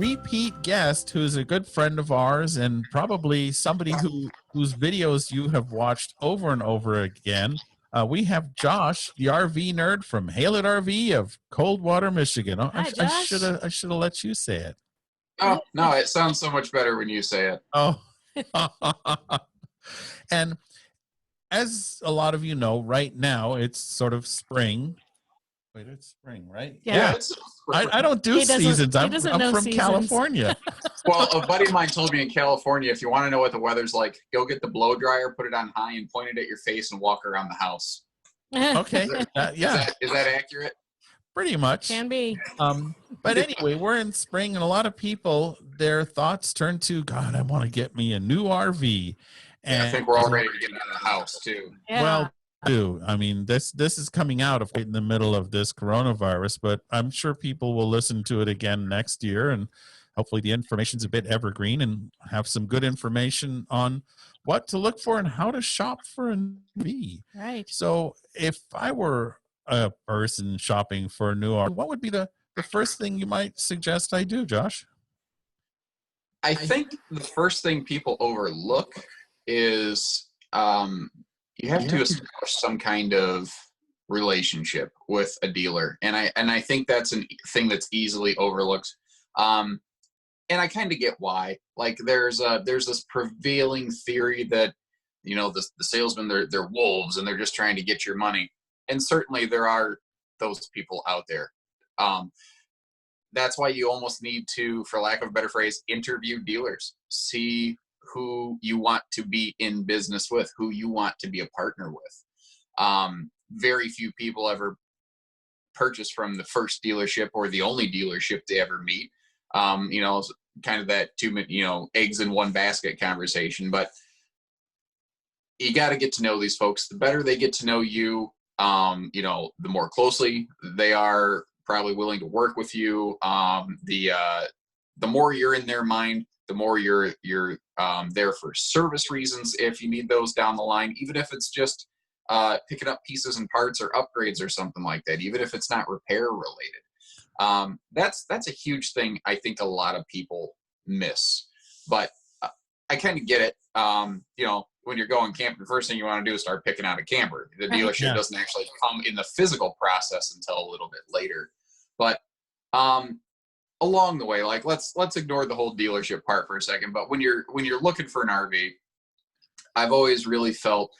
repeat guest who's a good friend of ours and probably somebody whose videos you have watched over and over again. We have Josh, the RV nerd from Haylett RV of Coldwater, Michigan. Hi, Josh. I should have let you say it. Oh, no, it sounds so much better when you say it. Oh. And as a lot of you know, right now it's sort of spring. Wait, it's spring, right? Yeah. It's I don't do seasons. I'm from seasons. California. Well, a buddy of mine told me in California, if you want to know what the weather's like, go get the blow dryer, put it on high, and point it at your face and walk around the house. Okay. Yeah. Is that accurate? Pretty much. Can be. But anyway, we're in spring, and a lot of people, their thoughts turn to, God, I want to get me a new RV. And I think we're all ready to get out of the house too. Yeah. Well, I mean, this is coming out of in the middle of this coronavirus, but I'm sure people will listen to it again next year, and hopefully the information's a bit evergreen and have some good information on what to look for and how to shop for an RV. Right. So if I were a person shopping for a new RV, what would be the first thing you might suggest I do, Josh? I think the first thing people overlook is you have to establish some kind of relationship with a dealer, and I think that's a thing that's easily overlooked. And I kind of get why. Like there's this prevailing theory that the salesmen they're wolves and they're just trying to get your money, and certainly there are those people out there. That's why you almost need to, for lack of a better phrase, interview dealers, see who you want to be in business with, who you want to be a partner with. Very few people ever purchase from the first dealership or the only dealership they ever meet. Kind of that eggs in one basket conversation, but you got to get to know these folks. The better they get to know you, the more closely they are probably willing to work with you. The more you're in their mind, the more you're there for service reasons if you need those down the line, even if it's just picking up pieces and parts or upgrades or something like that, even if it's not repair related. That's a huge thing I think a lot of people miss. But I kind of get it. When you're going camping, the first thing you want to do is start picking out a camper. The dealership doesn't actually come in the physical process until a little bit later. But along the way, like let's ignore the whole dealership part for a second. But when you're looking for an RV, I've always really felt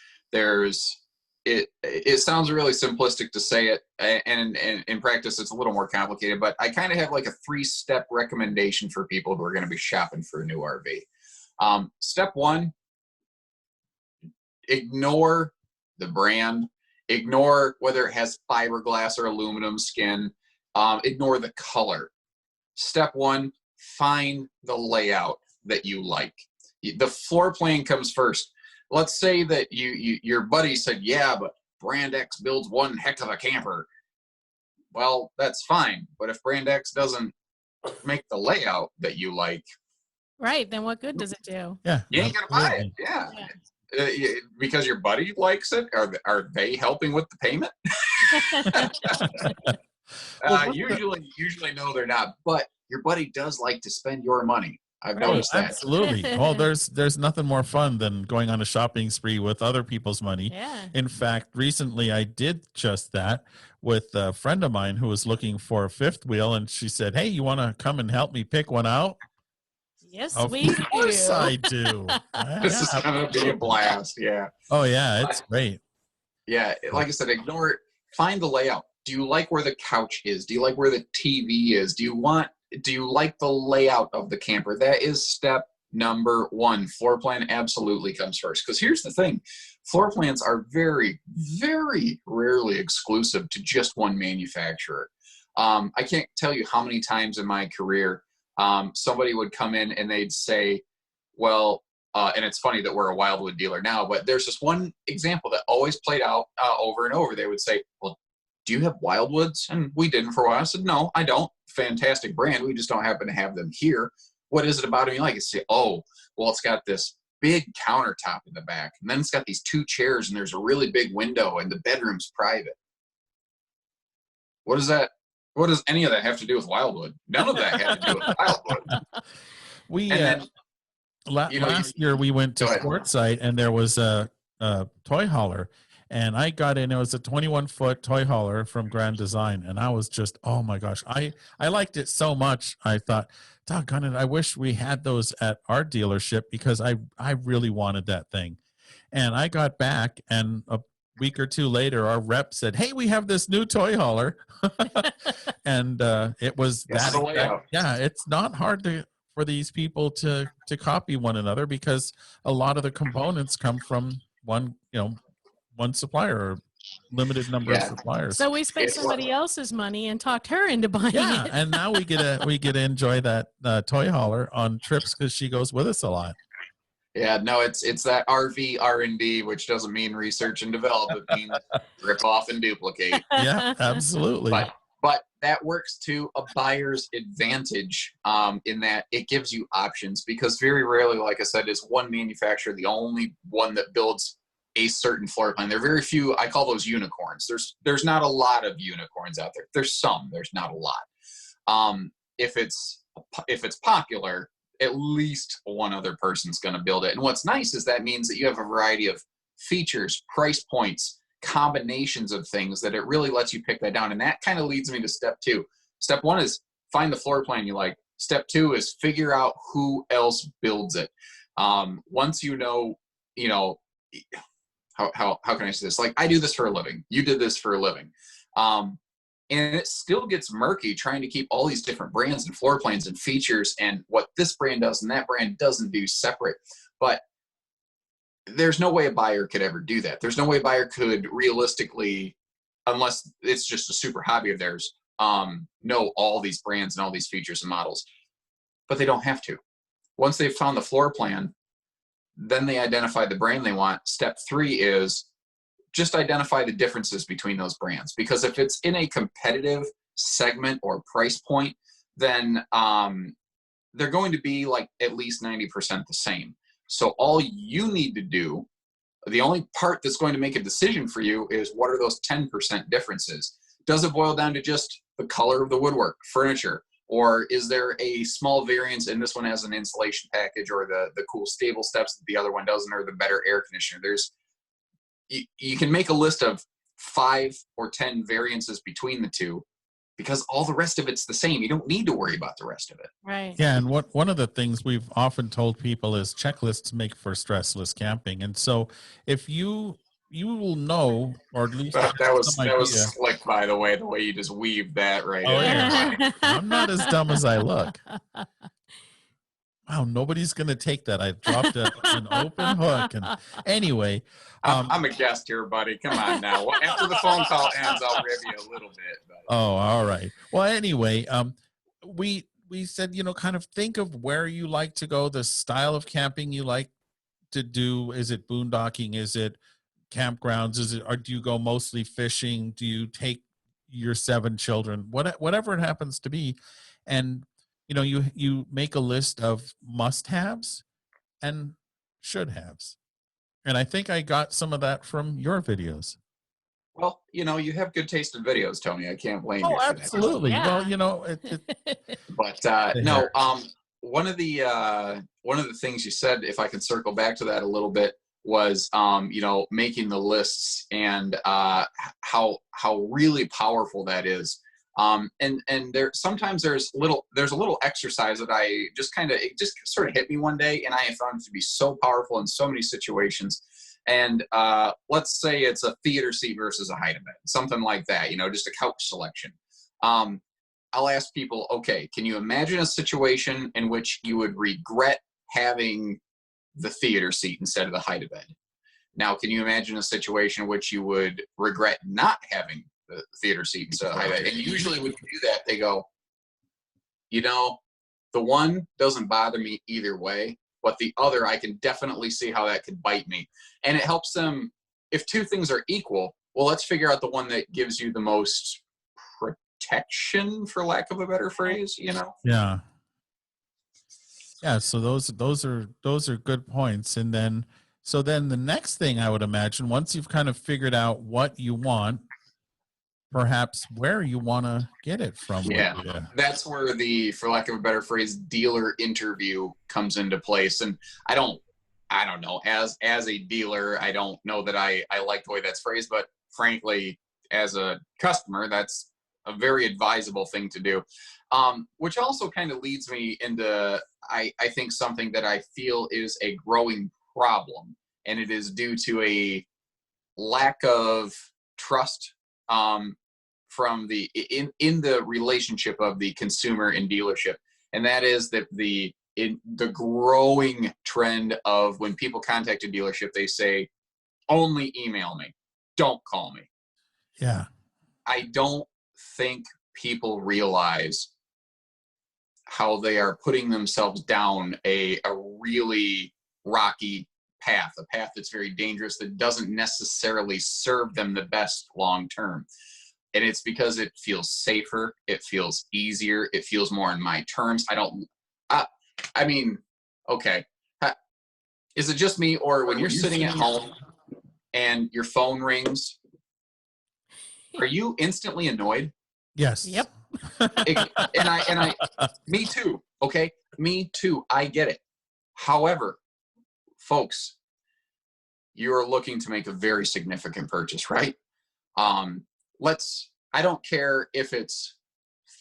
it sounds really simplistic to say it, and in practice it's a little more complicated, but I kind of have like a 3-step recommendation for people who are going to be shopping for a new RV. Step 1, ignore the brand, ignore whether it has fiberglass or aluminum skin, ignore the color. Step 1, find the layout that you like. The floor plan comes first. Let's say that your buddy said, yeah, but Brand X builds one heck of a camper. Well, that's fine. But if Brand X doesn't make the layout that you like, right, then what good does it do? Yeah, you ain't gonna buy it. Yeah. Because your buddy likes it. Are they helping with the payment? Usually no, they're not. But your buddy does like to spend your money. I've noticed that. Absolutely. Well, there's nothing more fun than going on a shopping spree with other people's money. Yeah. In fact, recently I did just that with a friend of mine who was looking for a fifth wheel, and she said, "Hey, you want to come and help me pick one out?" Yes, of we course do. I do. This is going to be a blast. Yeah. Oh yeah, it's great. Yeah, like I said, ignore it. Find the layout. Do you like where the couch is? Do you like where the TV is? Do you like the layout of the camper? That is step number 1. Floor plan absolutely comes first. Because here's the thing. Floor plans are very, very rarely exclusive to just one manufacturer. I can't tell you how many times in my career somebody would come in and they'd say, well, and it's funny that we're a Wildwood dealer now, but there's this one example that always played out over and over. They would say, well, do you have Wildwoods? And we didn't for a while. I said, no, I don't. Fantastic brand. We just don't happen to have them here. What is it about them you like? I say, oh, well, it's got this big countertop in the back. And then it's got these 2 chairs and there's a really big window and the bedroom's private. What does that What does any of that have to do with Wildwood? None of that had to do with Wildwood. We And then, last year we went to Go ahead. Quartzsite, and there was a toy hauler, and I got in. It was a 21-foot toy hauler from Grand Design, and I was just, oh my gosh, I liked it so much. I thought, doggone it, I wish we had those at our dealership, because I really wanted that thing. And I got back, and a week or two later, our rep said, "Hey, we have this new toy hauler," and it was That's the layout. yeah, it's not hard for these people to copy one another, because a lot of the components come from one supplier, or limited number of suppliers. So we spent somebody else's money and talked her into buying it. And now we get to enjoy that toy hauler on trips, because she goes with us a lot. Yeah, no, it's that RV R&D, which doesn't mean research and develop. It means rip off and duplicate. Yeah, absolutely. But that works to a buyer's advantage, in that it gives you options, because very rarely, like I said, is one manufacturer the only one that builds a certain floor plan. There are very few. I call those unicorns. There's not a lot of unicorns out there. There's some. There's not a lot. If it's popular, at least one other person's going to build it. And what's nice is that means that you have a variety of features, price points, combinations of things, that it really lets you pick that down. And that kind of leads me to step 2. Step 1 is find the floor plan you like. Step 2 is figure out who else builds it. Once how can I say this? Like, I do this for a living. You did this for a living. And it still gets murky trying to keep all these different brands and floor plans and features and what this brand does and that brand doesn't do separate. But there's no way a buyer could ever do that. There's no way a buyer could realistically, unless it's just a super hobby of theirs, know all these brands and all these features and models. But they don't have to. Once they've found the floor plan, then they identify the brand they want. Step 3 is just identify the differences between those brands. Because if it's in a competitive segment or price point, then they're going to be like at least 90% the same. So all you need to do, the only part that's going to make a decision for you, is what are those 10% differences? Does it boil down to just the color of the woodwork, furniture? Or is there a small variance, and this one has an insulation package, or the cool stable steps that the other one doesn't, or the better air conditioner? You can make a list of 5 or 10 variances between the two, because all the rest of it's the same. You don't need to worry about the rest of it. Right. Yeah, and one of the things we've often told people is checklists make for stressless camping. And so if you will know, or at least that was slick, by the way you just weaved that right Oh, in yeah. there. I'm not as dumb as I look. Wow, nobody's going to take that. I dropped an open hook. And anyway. I'm a guest here, buddy. Come on now. After the phone call ends, I'll rib you a little bit. Buddy. Oh, all right. Well, anyway, we said, kind of think of where you like to go, the style of camping you like to do. Is it boondocking? Is it campgrounds? Or do you go mostly fishing? Do you take your 7 children? Whatever it happens to be. And you make a list of must-haves and should-haves. And I think I got some of that from your videos. Well, you have good taste in videos, Tony. I can't blame you. Oh, absolutely. Yeah. Well, But no, one of the things you said, if I can circle back to that a little bit, was making the lists, and how really powerful that is. And there sometimes there's a little exercise that I just sort of hit me one day, and I have found it to be so powerful in so many situations. And let's say it's a theater seat versus a hide-a-bed, something like that, just a couch selection. I'll ask people, okay, can you imagine a situation in which you would regret having the theater seat instead of the hide-a-bed? Now, can you imagine a situation in which you would regret not having the theater seat instead of the hide-a-bed? And usually when you do that, they go, the one doesn't bother me either way, but the other, I can definitely see how that could bite me. And it helps them, if 2 things are equal, well, let's figure out the one that gives you the most protection, for lack of a better phrase, Yeah. Yeah, so those are good points. And then the next thing I would imagine, once you've kind of figured out what you want, perhaps where you want to get it from. Yeah, with you. that's where the, for lack of a better phrase, dealer interview comes into place. And I don't know, as a dealer, I don't know that I like the way that's phrased, but frankly, as a customer, that's a very advisable thing to do. Which also kind of leads me into, I think, something that I feel is a growing problem, and it is due to a lack of trust from the in the relationship of the consumer and dealership, and that is that the growing trend of when people contact a dealership, they say, only email me, don't call me. Yeah. I don't think people realize how they are putting themselves down a really rocky path, a path that's very dangerous, that doesn't necessarily serve them the best long term. And it's because it feels safer, it feels easier, it feels more in my terms. I mean, okay. Is it just me, or when you're sitting at home and your phone rings, are you instantly annoyed? Yes. Yep. Me too. Okay. Me too. I get it. However, folks, you're looking to make a very significant purchase, right? I don't care if it's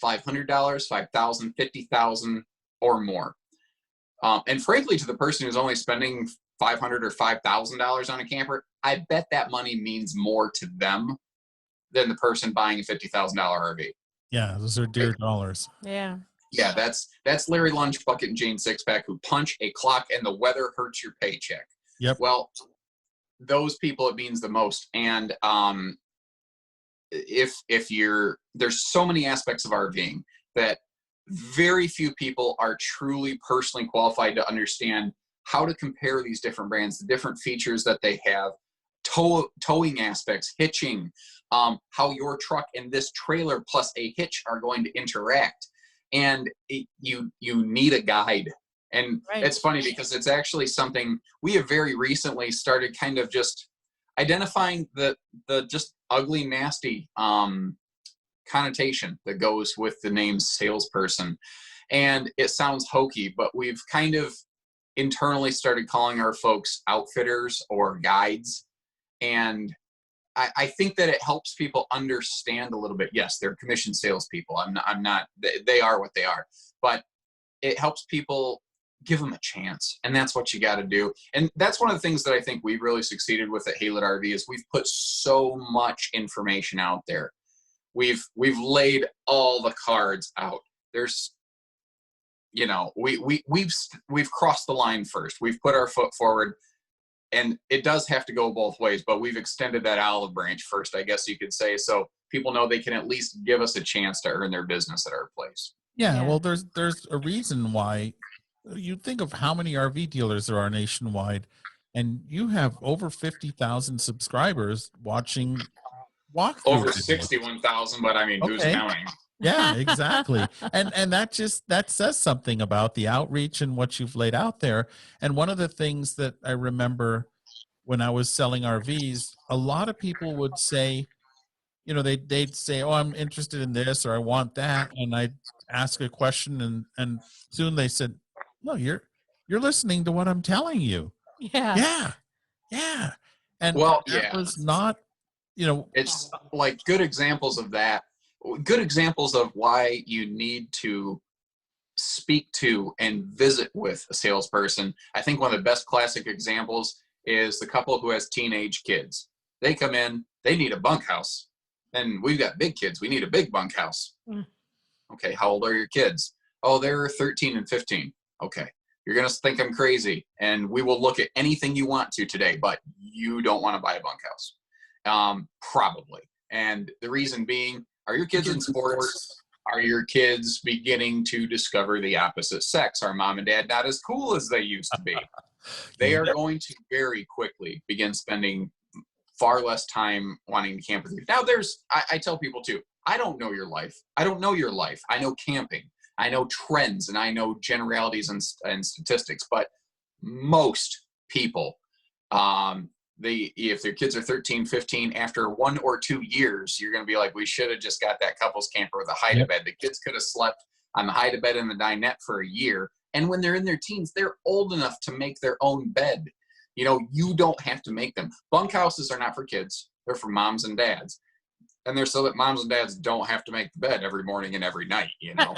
$500, $5,000, $50,000 or more. And frankly, to the person who's only spending $500 or $5,000 on a camper, I bet that money means more to them than the person buying a $50,000 RV. Yeah, those are dear dollars. Yeah. Yeah, that's Larry Lunchbucket and Jane Sixpack, who punch a clock and the weather hurts your paycheck. Yep. Well, those people it means the most. And if there's so many aspects of RVing that very few people are truly personally qualified to understand how to compare these different brands, the different features that they have, towing aspects, hitching, how your truck and this trailer plus a hitch are going to interact. And you need a guide. And Right. It's funny because it's actually something we have very recently started kind of just identifying the just ugly, nasty connotation that goes with the name salesperson. And it sounds hokey, but we've kind of internally started calling our folks outfitters or guides. And I think that it helps people understand a little bit. Yes, they're commissioned salespeople. I'm not, they are what they are, but it helps people, give them a chance. And that's what you got to do. And that's one of the things that I think we've really succeeded with at Haylett RV is we've put so much information out there. We've laid all the cards out. There's, we've crossed the line first. We've put our foot forward. And it does have to go both ways, but we've extended that olive branch first, I guess you could say, so people know they can at least give us a chance to earn their business at our place. Yeah. Yeah. Well, there's a reason why. You think of how many RV dealers there are nationwide, and you have over 50,000 subscribers watching walkthrough Over videos. 61,000, but I mean, who's counting? Yeah, exactly. And that says something about the outreach and what you've laid out there. And one of the things that I remember when I was selling RVs, a lot of people would say, they'd say, "Oh, I'm interested in this," or "I want that," and I'd ask a question, and soon they said, "No, you're listening to what I'm telling you." Yeah. Yeah. And Well, that was not, it's like good examples of that. Good examples of why you need to speak to and visit with a salesperson. I think one of the best classic examples is the couple who has teenage kids. They come in, they need a bunkhouse. And we've got big kids. We need a big bunkhouse. Mm. Okay, how old are your kids? Oh, they're 13 and 15. Okay, you're going to think I'm crazy. And we will look at anything you want to today, but you don't want to buy a bunkhouse. Probably. And the reason being, are your kids in sports? Are your kids beginning to discover the opposite sex? Are mom and dad not as cool as they used to be? They are going to very quickly begin spending far less time wanting to camp with you. Now I tell people too, I don't know your life. I don't know your life. I know camping. I know trends and I know generalities and statistics, but most people, if their kids are 13, 15, after 1 or 2 years, you're going to be like, we should have just got that couples camper with a hide-a-bed. The kids could have slept on the hide-a-bed and the dinette for a year. And when they're in their teens, they're old enough to make their own bed. You know, you don't have to make them. Bunkhouses are not for kids. They're for moms and dads. And they're so that moms and dads don't have to make the bed every morning and every night, you know.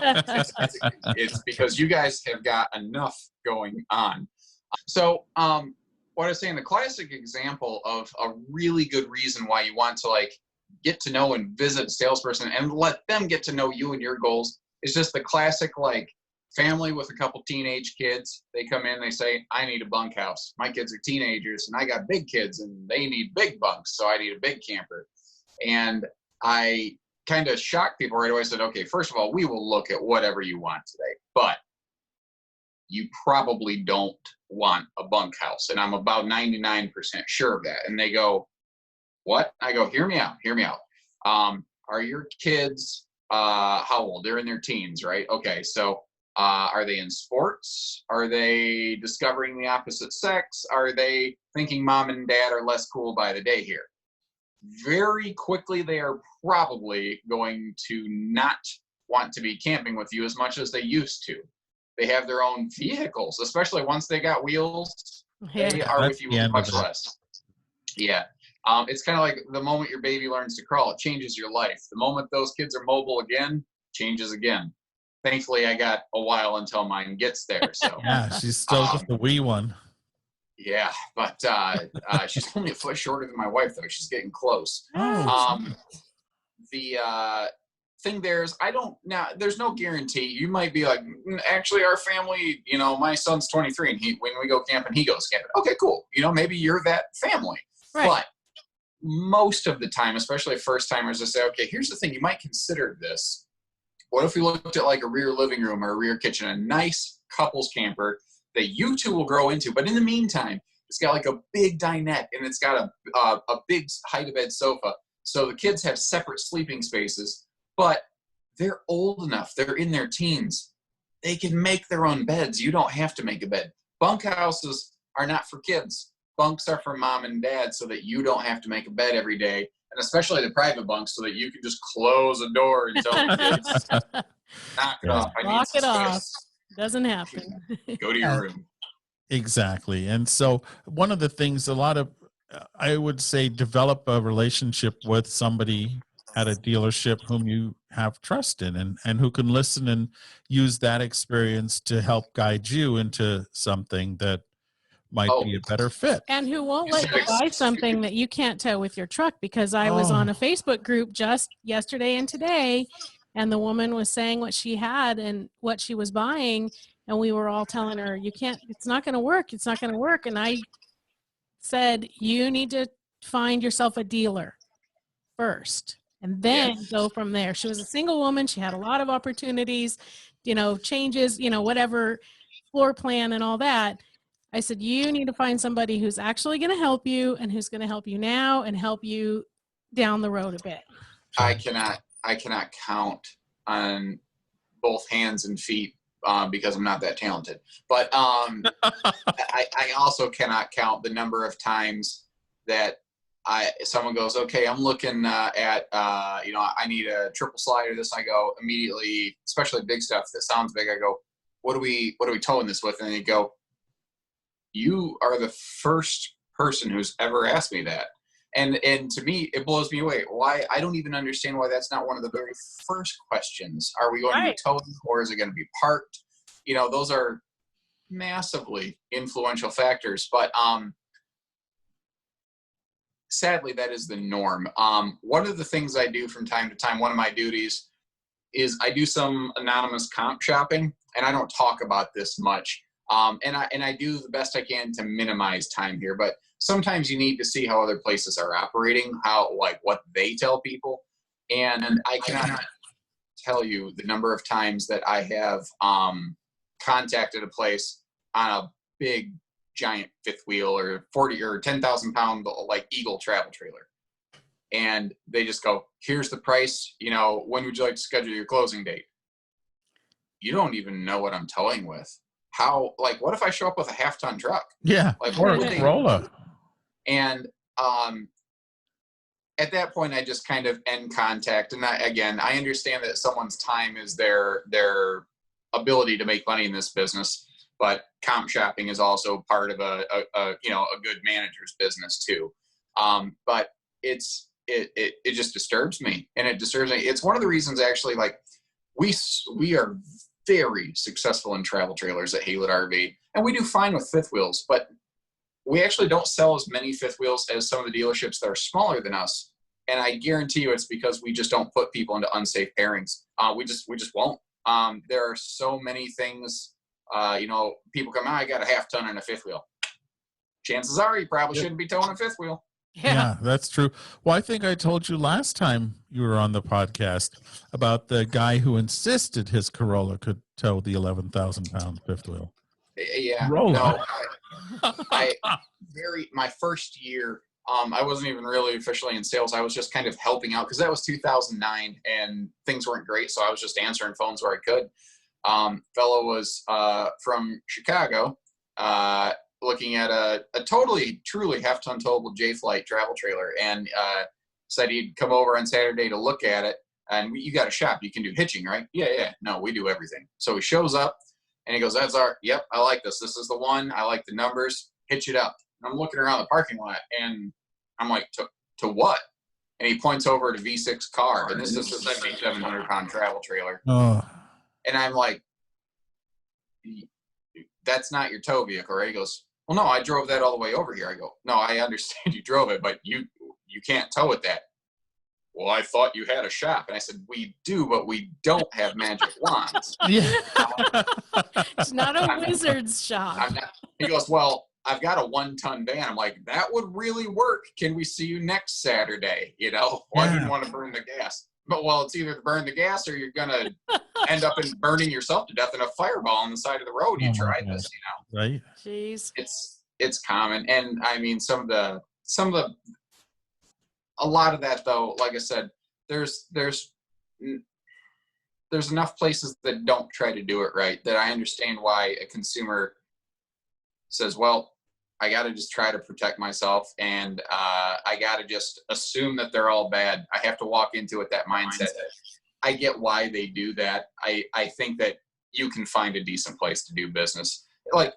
It's because you guys have got enough going on. So what I was saying, the classic example of a really good reason why you want to like get to know and visit a salesperson and let them get to know you and your goals is just the classic like family with a couple teenage kids. They come in, they say, I need a bunkhouse. My kids are teenagers and I got big kids and they need big bunks, so I need a big camper. And I kind of shocked people right away. I said, okay, first of all, we will look at whatever you want today, but you probably don't want a bunkhouse. And I'm about 99% sure of that. And they go, what? I go, hear me out. Are your kids, how old? They're in their teens, right? Okay. So, are they in sports? Are they discovering the opposite sex? Are they thinking mom and dad are less cool by the day here? Very quickly, they are probably going to not want to be camping with you as much as they used to. They have their own vehicles, especially once they got wheels. Yeah. They are with you the end much of it. less. Yeah. It's kind of like the moment your baby learns to crawl, it changes your life. The moment those kids are mobile again, changes again. Thankfully, I got a while until mine gets there. So Yeah, she's still just the wee one. yeah, but she's only a foot shorter than my wife, though. She's getting close. Oh, The thing there is, there's no guarantee. You might be like, actually, our family, you know, my son's 23, and when we go camping, he goes camping. Okay, cool. You know, maybe you're that family. Right. But most of the time, especially first timers, they say, okay, here's the thing. You might consider this. What if we looked at like a rear living room or a rear kitchen, a nice couples camper that you two will grow into? But in the meantime, it's got like a big dinette and it's got a big hide-a-bed sofa. So the kids have separate sleeping spaces, but they're old enough. They're in their teens. They can make their own beds. You don't have to make a bed. Bunkhouses are not for kids. Bunks are for mom and dad so that you don't have to make a bed every day, and especially the private bunks so that you can just close a door and tell the kids, knock it off. I need Lock some it off. space. Doesn't happen. Go to your room. exactly. And so one of the things, I would say, develop a relationship with somebody at a dealership whom you have trust in and who can listen and use that experience to help guide you into something that might be a better fit. And who won't let you buy something that you can't tow with your truck, because I was on a Facebook group just yesterday and today, and the woman was saying what she had and what she was buying, and we were all telling her, it's not going to work. It's not going to work. And I said, you need to find yourself a dealer first and then go from there. She was a single woman. She had a lot of opportunities, changes, whatever, floor plan and all that. I said, you need to find somebody who's actually going to help you and who's going to help you now and help you down the road a bit. I cannot count on both hands and feet because I'm not that talented. But I also cannot count the number of times that someone goes, okay, I'm looking at, I need a triple slide or this. I go immediately, especially big stuff that sounds big. I go, what are we towing this with? And they go, you are the first person who's ever asked me that. And to me, it blows me away. Why? I don't even understand why that's not one of the very first questions. Are we going to be towing, or is it going to be parked? Those are massively influential factors. But sadly, that is the norm. One of the things I do from time to time, one of my duties, is I do some anonymous comp shopping, and I don't talk about this much. And I do the best I can to minimize time here, but sometimes you need to see how other places are operating, what they tell people. And I cannot tell you the number of times that I have contacted a place on a big, giant fifth wheel or 40 or 10,000 pound, Eagle travel trailer. And they just go, here's the price. When would you like to schedule your closing date? You don't even know what I'm towing with. How, what if I show up with a half-ton truck? Yeah, or a Corolla. And At that point, I just kind of end contact. And I understand that someone's time is their ability to make money in this business, but comp shopping is also part of a good manager's business too. But it just disturbs me, and it disturbs me. It's one of the reasons actually, like we are very successful in travel trailers at Haylett RV, and we do fine with fifth wheels, but we actually don't sell as many fifth wheels as some of the dealerships that are smaller than us. And I guarantee you it's because we just don't put people into unsafe pairings. We just won't. There are so many things, people come, I got a half ton and a fifth wheel. Chances are you probably shouldn't be towing a fifth wheel. Yeah, that's true. Well, I think I told you last time you were on the podcast about the guy who insisted his Corolla could tow the 11,000-pound fifth wheel. Yeah. Corolla. No, my first year, I wasn't even really officially in sales. I was just kind of helping out because that was 2009 and things weren't great. So I was just answering phones where I could. Fellow was from Chicago, looking at a totally, truly half-ton towable J-Flight travel trailer, and said he'd come over on Saturday to look at it. And you got a shop, you can do hitching, right? Yeah. No, we do everything. So he shows up and he goes, yep, I like this. This is the one. I like the numbers. Hitch it up. And I'm looking around the parking lot and I'm like, to what? And he points over to V6 car, and this is a 7,700-pound travel trailer. Oh. And I'm like, that's not your tow vehicle, right? He goes, well, no, I drove that all the way over here. I go, no, I understand you drove it, but you can't tow it that. Well, I thought you had a shop. And I said, we do, but we don't have magic wands. Yeah. It's not a wizard's shop. He goes, well, I've got a 1-ton van. I'm like, that would really work. Can we see you next Saturday? Well, I didn't want to burn the gas. But, well, it's either to burn the gas or you're going to end up in burning yourself to death in a fireball on the side of the road. You tried this, Right. Jeez. It's common. And I mean, a lot of that though, like I said, there's enough places that don't try to do it right that I understand why a consumer says, well, I got to just try to protect myself, and I got to just assume that they're all bad. I have to walk into it that mindset. I get why they do that. I think that you can find a decent place to do business. Like,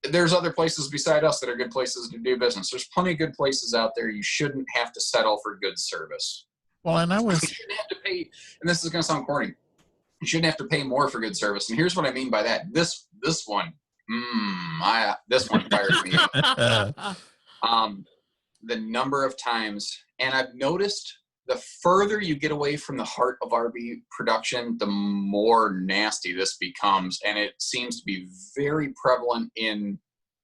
there's other places beside us that are good places to do business. There's plenty of good places out there. You shouldn't have to settle for good service. Well, and you shouldn't have to pay, and this is going to sound corny, you shouldn't have to pay more for good service. And here's what I mean by that. This one, this one fires me up. The number of times, and I've noticed the further you get away from the heart of RV production, the more nasty this becomes, and it seems to be very prevalent in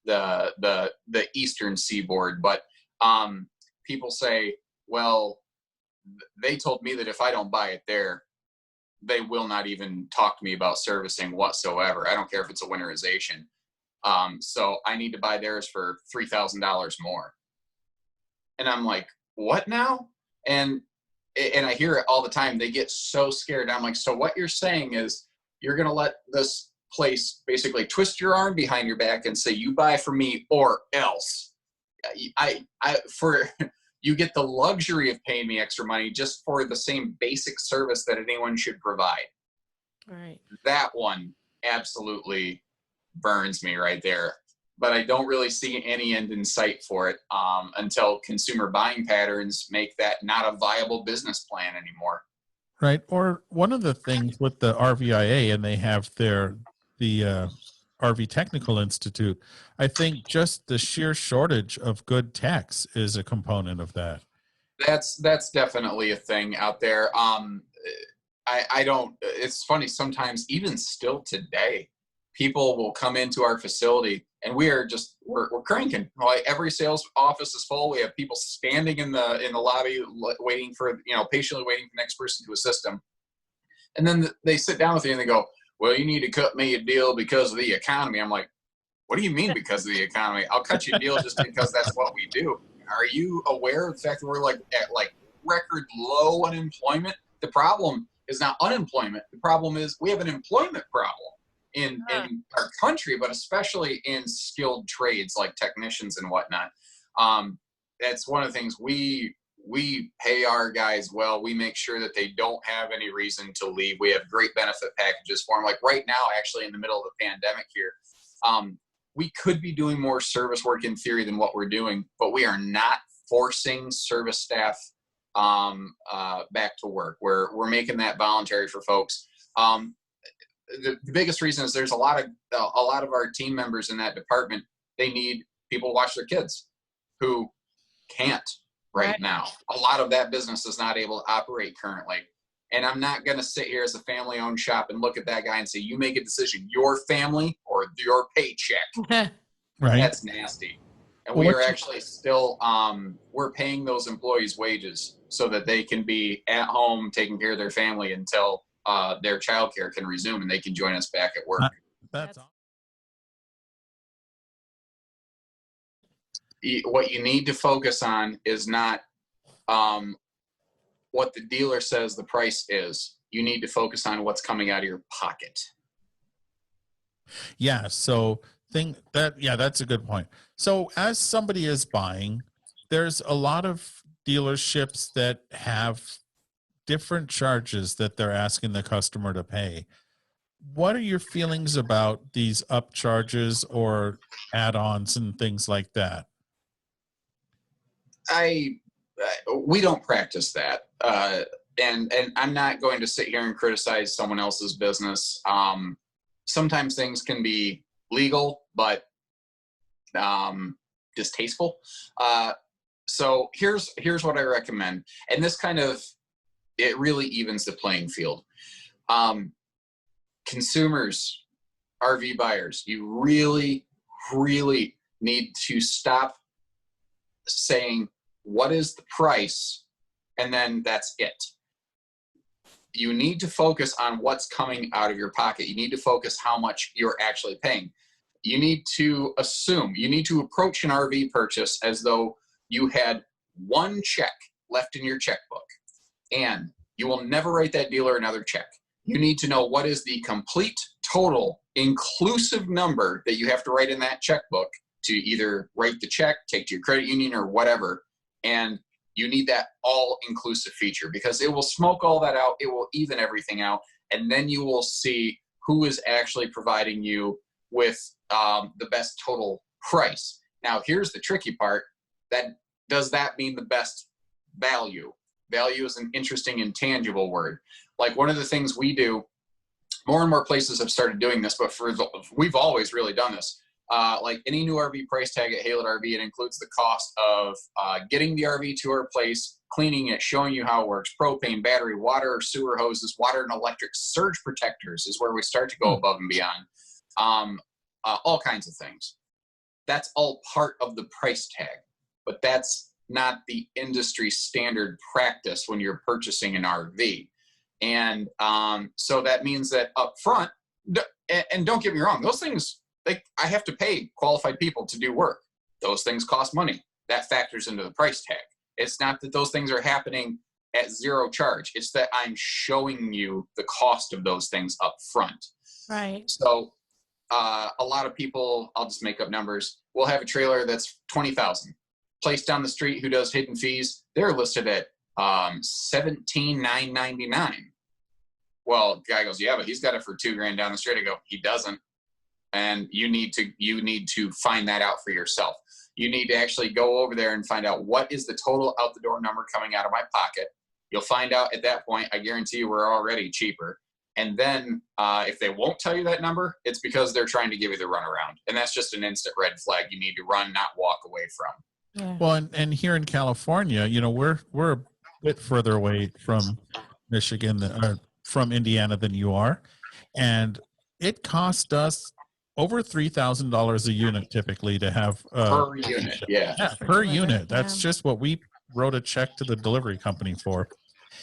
the eastern seaboard. But people say, well, they told me that if I don't buy it there, they will not even talk to me about servicing whatsoever. I don't care if it's a winterization. So I need to buy theirs for $3,000 more. And I'm like, what now? And I hear it all the time. They get so scared. I'm like, so what you're saying is you're going to let this place basically twist your arm behind your back and say, you buy from me or else. You get the luxury of paying me extra money just for the same basic service that anyone should provide. All right. That one absolutely burns me right there. But I don't really see any end in sight for it until consumer buying patterns make that not a viable business plan anymore. Right. Or one of the things with the RVIA, and they have the RV Technical Institute, I think just the sheer shortage of good techs is a component of that. That's definitely a thing out there. I don't, it's funny, sometimes even still today, people will come into our facility and we're cranking. Like, every sales office is full. We have people standing in the lobby waiting for, patiently waiting for the next person to assist them. And then they sit down with you and they go, well, you need to cut me a deal because of the economy. I'm like, what do you mean because of the economy? I'll cut you a deal just because that's what we do. Are you aware of the fact that we're at record low unemployment? The problem is not unemployment. The problem is we have an employment problem in our country, but especially in skilled trades like technicians and whatnot. that's one of the things we pay our guys well. We make sure that they don't have any reason to leave. We have great benefit packages for them. Like right now, actually in the middle of the pandemic here, we could be doing more service work in theory than what we're doing, but we are not forcing service staff back to work. We're making that voluntary for folks. The biggest reason is there's a lot of our team members in that department. They need people to watch their kids who can't right now. A lot of that business is not able to operate currently. And I'm not going to sit here as a family-owned shop and look at that guy and say, you make a decision, your family or your paycheck. Right. That's nasty. And we are actually still, we're paying those employees wages so that they can be at home taking care of their family until their childcare can resume and they can join us back at work. That's what you need to focus on is not what the dealer says the price is. You need to focus on what's coming out of your pocket. Yeah. So that's a good point. So as somebody is buying, there's a lot of dealerships that have different charges that they're asking the customer to pay. What are your feelings about these upcharges or add-ons and things like that? We don't practice that. And I'm not going to sit here and criticize someone else's business. Sometimes things can be legal, but distasteful. So here's what I recommend. And this it really evens the playing field. Consumers, RV buyers, you really, really need to stop saying, what is the price? And then that's it. You need to focus on what's coming out of your pocket. You need to focus how much you're actually paying. You need to approach an RV purchase as though you had one check left in your checkbook, and you will never write that dealer another check. You need to know what is the complete total inclusive number that you have to write in that checkbook to either write the check, take to your credit union or whatever. And you need that all-inclusive feature because it will smoke all that out. It will even everything out. And then you will see who is actually providing you with the best total price. Now, here's the tricky part. Does that mean the best value? Value is an interesting intangible word. Like one of the things we do, more and more places have started doing this, but we've always really done this. Like any new RV price tag at Haylett RV, it includes the cost of getting the RV to our place, cleaning it, showing you how it works, propane, battery, water, sewer hoses, water and electric surge protectors is where we start to go above and beyond. All kinds of things. That's all part of the price tag, but that's not the industry standard practice when you're purchasing an RV. And so that means that up front, and don't get me wrong, those things, I have to pay qualified people to do work. Those things cost money. That factors into the price tag. It's not that those things are happening at zero charge. It's that I'm showing you the cost of those things up front. Right. So a lot of people, I'll just make up numbers, will have a trailer that's $20,000. Place down the street who does hidden fees, they're listed at $17,999. Well, the guy goes, yeah, but he's got it for $2,000 down the street. I go, he doesn't. And you need to find that out for yourself. You need to actually go over there and find out what is the total out the door number coming out of my pocket. You'll find out at that point, I guarantee you we're already cheaper. And then if they won't tell you that number, it's because they're trying to give you the runaround. And that's just an instant red flag you need to run, not walk away from. Yeah. Well, and here in California, we're a bit further away from Michigan or from Indiana than you are. And it cost us over $3,000 a unit typically to have per unit. Yeah, per unit. That's just what we wrote a check to the delivery company for.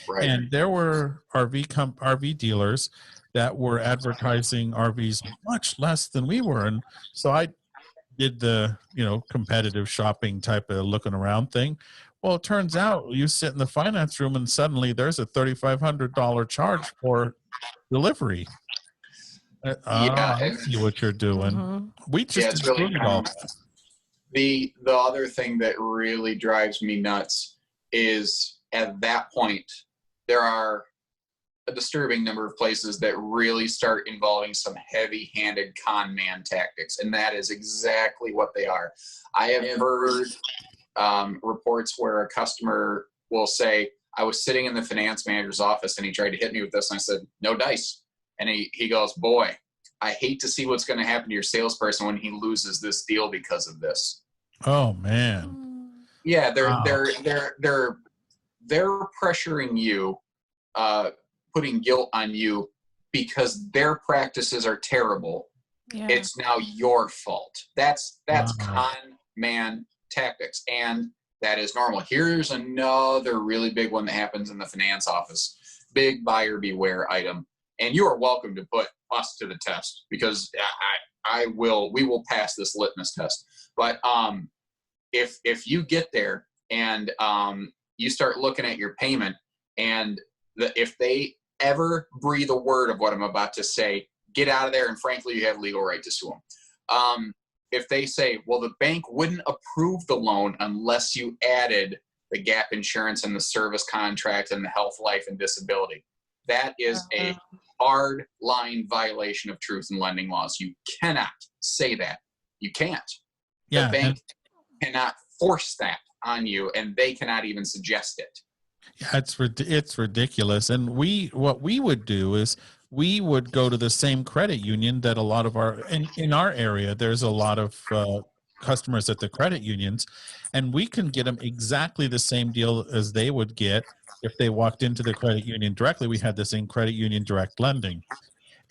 Right. And there were RV dealers that were advertising RVs much less than we were. And so I did the, competitive shopping type of looking around thing. Well, it turns out you sit in the finance room and suddenly there's a $3,500 charge for delivery. I see what you're doing. Mm-hmm. We just it's really included all that. The other thing that really drives me nuts is at that point, there are a disturbing number of places that really start involving some heavy-handed con man tactics, and that is exactly what they are. I have heard reports where a customer will say, I was sitting in the finance manager's office and he tried to hit me with this, and I said, no dice. And he goes, boy, I hate to see what's going to happen to your salesperson when he loses this deal because of this. Oh man. Yeah, they're pressuring you, putting guilt on you because their practices are terrible. Yeah. It's now your fault. That's Wow. con man tactics, and that is normal. Here's another really big one that happens in the finance office. Big buyer beware item. And you are welcome to put us to the test, because we will pass this litmus test. But if you get there and you start looking at your payment, and if they ever breathe a word of what I'm about to say, get out of there, and frankly, you have legal right to sue them. If they say, well, the bank wouldn't approve the loan unless you added the gap insurance and the service contract and the health, life, and disability, that is a hard line violation of truth in lending laws. You cannot say that. You can't. Yeah, the bank cannot force that on you, and they cannot even suggest it. Yeah, it's ridiculous. And what we would do is we would go to the same credit union that a lot of in our area, there's a lot of customers at the credit unions, and we can get them exactly the same deal as they would get if they walked into the credit union directly. We had this in credit union direct lending.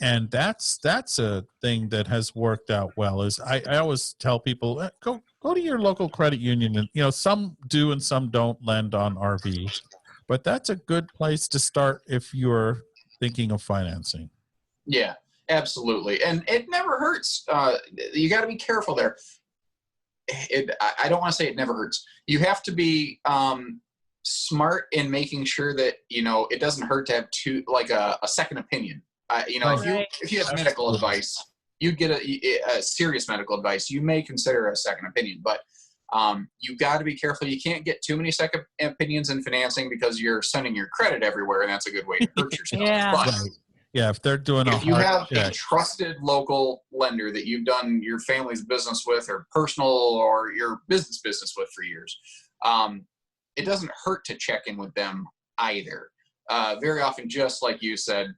And that's a thing that has worked out well. Is I always tell people, go to your local credit union, and some do and some don't lend on RV, but that's a good place to start if you're thinking of financing. Yeah, absolutely. And it never hurts. You got to be careful there. I don't want to say it never hurts. You have to be smart in making sure that, it doesn't hurt to have a second opinion. If you have medical advice, you'd get a serious medical advice, you may consider a second opinion, but you got to be careful. You can't get too many second opinions in financing, because you're sending your credit everywhere, and that's a good way to hurt yourself. Yeah. But yeah, if they're doing if you have a trusted local lender that you've done your family's business with, or personal or your business with for years, it doesn't hurt to check in with them either. Very often, just like you said,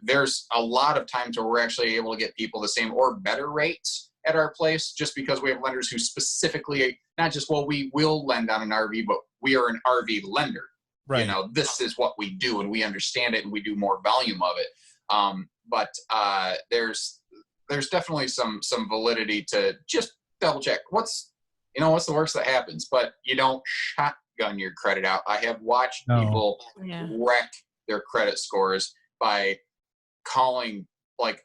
there's a lot of times where we're actually able to get people the same or better rates at our place, just because we have lenders who specifically, not just, well, we will lend on an RV, but we are an RV lender. Right. This is what we do, and we understand it, and we do more volume of it. But there's definitely some validity to just double check what's the worst that happens, but you don't shotgun your credit out. I have watched people wreck their credit scores by calling. Like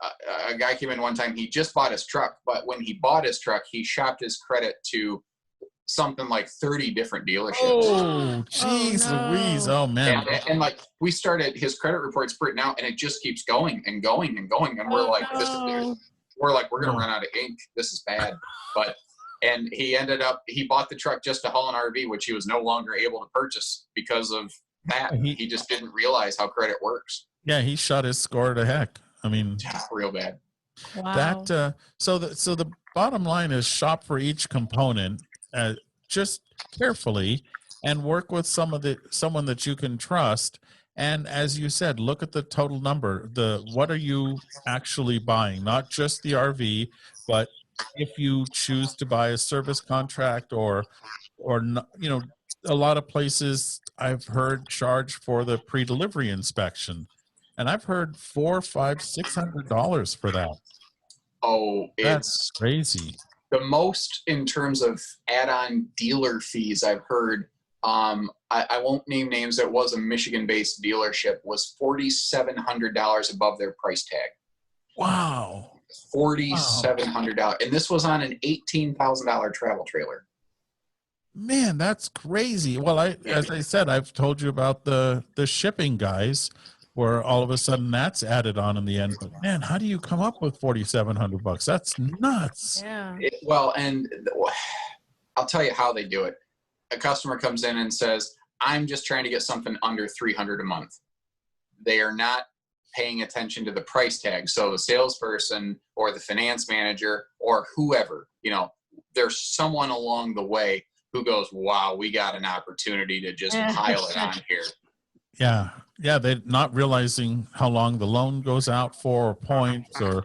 a guy came in one time, he just bought his truck, but when he bought his truck, he shopped his credit to something like 30 different dealerships. Oh, jeez, Louise. Oh, man. And like, we started his credit reports written out, and it just keeps going and going and going. And we're like, we're going to run out of ink. This is bad. And he bought the truck just to haul an RV, which he was no longer able to purchase because of that. He just didn't realize how credit works. Yeah, he shot his score to heck. I mean, real bad. Wow. So the bottom line is shop for each component, just carefully, and work with someone that you can trust. And as you said, look at the total number. What are you actually buying? Not just the RV, but if you choose to buy a service contract or a lot of places I've heard charge for the pre-delivery inspection. And I've heard $400, $500, $600 for that. Oh, that's crazy. The most in terms of add-on dealer fees I've heard, I won't name names, it was a Michigan-based dealership, was $4,700 above their price tag. Wow. $4,700. And this was on an $18,000 travel trailer. Man, that's crazy. Well, as I said, I've told you about the shipping guys. where all of a sudden that's added on in the end. But man, how do you come up with $4,700? That's nuts. Yeah. Well, and I'll tell you how they do it. A customer comes in and says, I'm just trying to get something under $300 a month. They are not paying attention to the price tag. So the salesperson or the finance manager or whoever, you know, there's someone along the way who goes, wow, we got an opportunity to just pile it on here. Yeah. Yeah. They're not realizing how long the loan goes out for, or points, or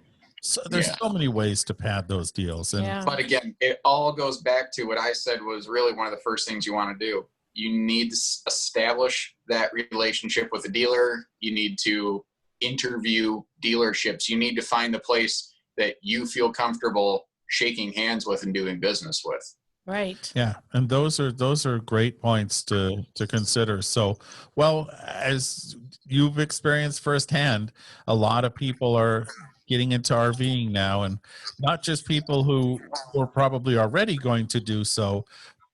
there's so many ways to pad those deals. And But again, it all goes back to what I said was really one of the first things you want to do. You need to establish that relationship with the dealer. You need to interview dealerships. You need to find the place that you feel comfortable shaking hands with and doing business with. Right. Yeah, and those are great points to consider. So, well, as you've experienced firsthand, a lot of people are getting into RVing now, and not just people who were probably already going to do so,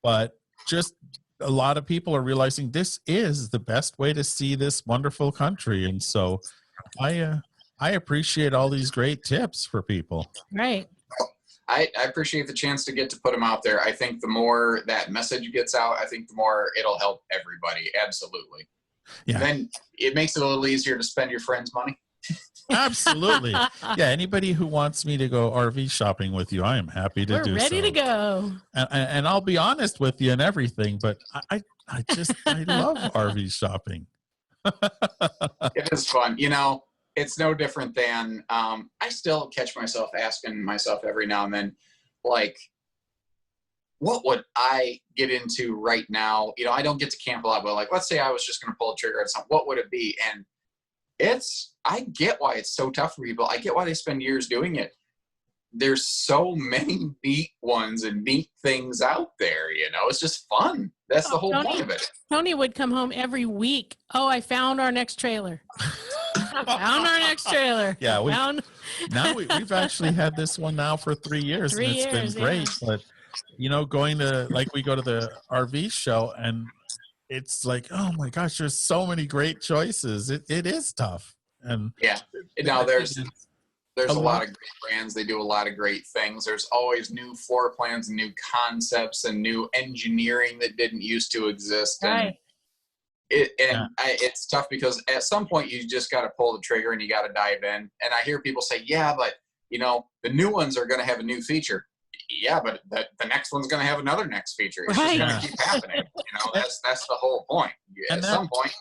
but just a lot of people are realizing this is the best way to see this wonderful country. And so I appreciate all these great tips for people. Right. I appreciate the chance to get to put them out there. I think the more that message gets out, I think the more it'll help everybody. Absolutely. Yeah. Then it makes it a little easier to spend your friends' money. Absolutely. Yeah. Anybody who wants me to go RV shopping with you, I am happy to do so. We're ready to go. And I'll be honest with you and everything, but I love RV shopping. It is fun. You know, it's no different than, I still catch myself asking myself every now and then, like, what would I get into right now? You know, I don't get to camp a lot, but like, let's say I was just going to pull the trigger at something. What would it be? And I get why it's so tough for people. I get why they spend years doing it. There's so many neat ones and neat things out there, you know, it's just fun. That's the whole point of it. Tony would come home every week. Oh, I found our next trailer. Found our next trailer. Yeah, we've actually had this one now for 3 years, and it's been great. Yeah. But you know, we go to the RV show, and it's like, oh my gosh, there's so many great choices. It is tough, and now there's a lot of great brands. They do a lot of great things. There's always new floor plans, new concepts, and new engineering that didn't used to exist. Right. It's tough because at some point you just got to pull the trigger and you got to dive in. And I hear people say, yeah, but you know, the new ones are going to have a new feature. Yeah, but the next one's going to have another next feature. It's just going to keep happening. You know, that's the whole point. At some point,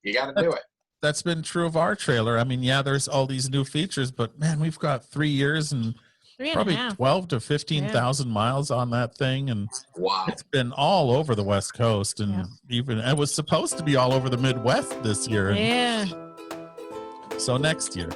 you got to do it. That's been true of our trailer. I mean, yeah, there's all these new features, but man, we've got 3 years and probably 12 to 15,000 miles on that thing. And wow, it's been all over the West Coast, and even it was supposed to be all over the Midwest this year. And so next year.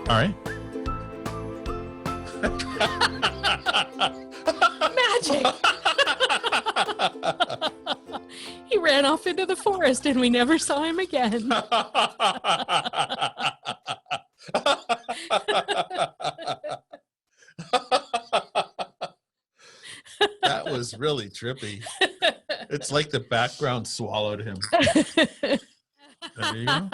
All right. Magic. He ran off into the forest and we never saw him again. That is really trippy. It's like the background swallowed him. There you go.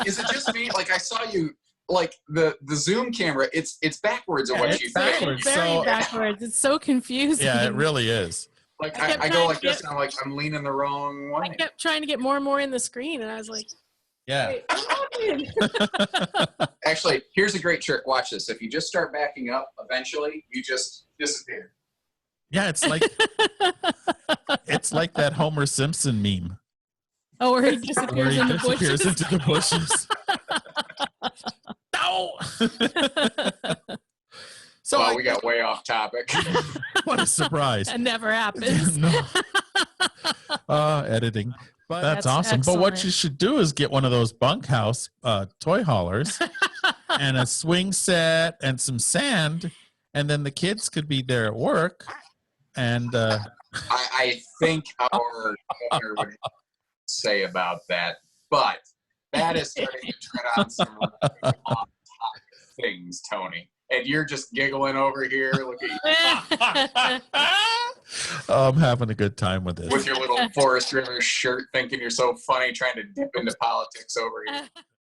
Is it just me? Like I saw you, like the Zoom camera. It's backwards of what it's you backwards. think. Very So- backwards. It's so confusing. Yeah, it really is. Like I kept I go trying like to this, get- and I'm like I'm leaning the wrong I way. kept trying to get more and more in the screen, and I was like, Yeah. "Wait, what happened?" Actually, here's a great trick. Watch this. If you just start backing up, eventually you just disappear. Yeah, it's like that Homer Simpson meme Oh, where he where disappears he in the disappears bushes. into the bushes. No. So Well, we got way off topic. what a surprise. That never happens. No. Editing. But that's That's awesome. But what excellent. you should do is get one of those bunkhouse toy haulers and a swing set and some sand, and then the kids could be there at work. And I think our governor would say about that, but that is starting to tread on some really off-topic things, Tony. And you're just giggling over here. Look at you I'm having a good time with this. with your little Forest River shirt, thinking you're so funny, trying to dip into politics over here.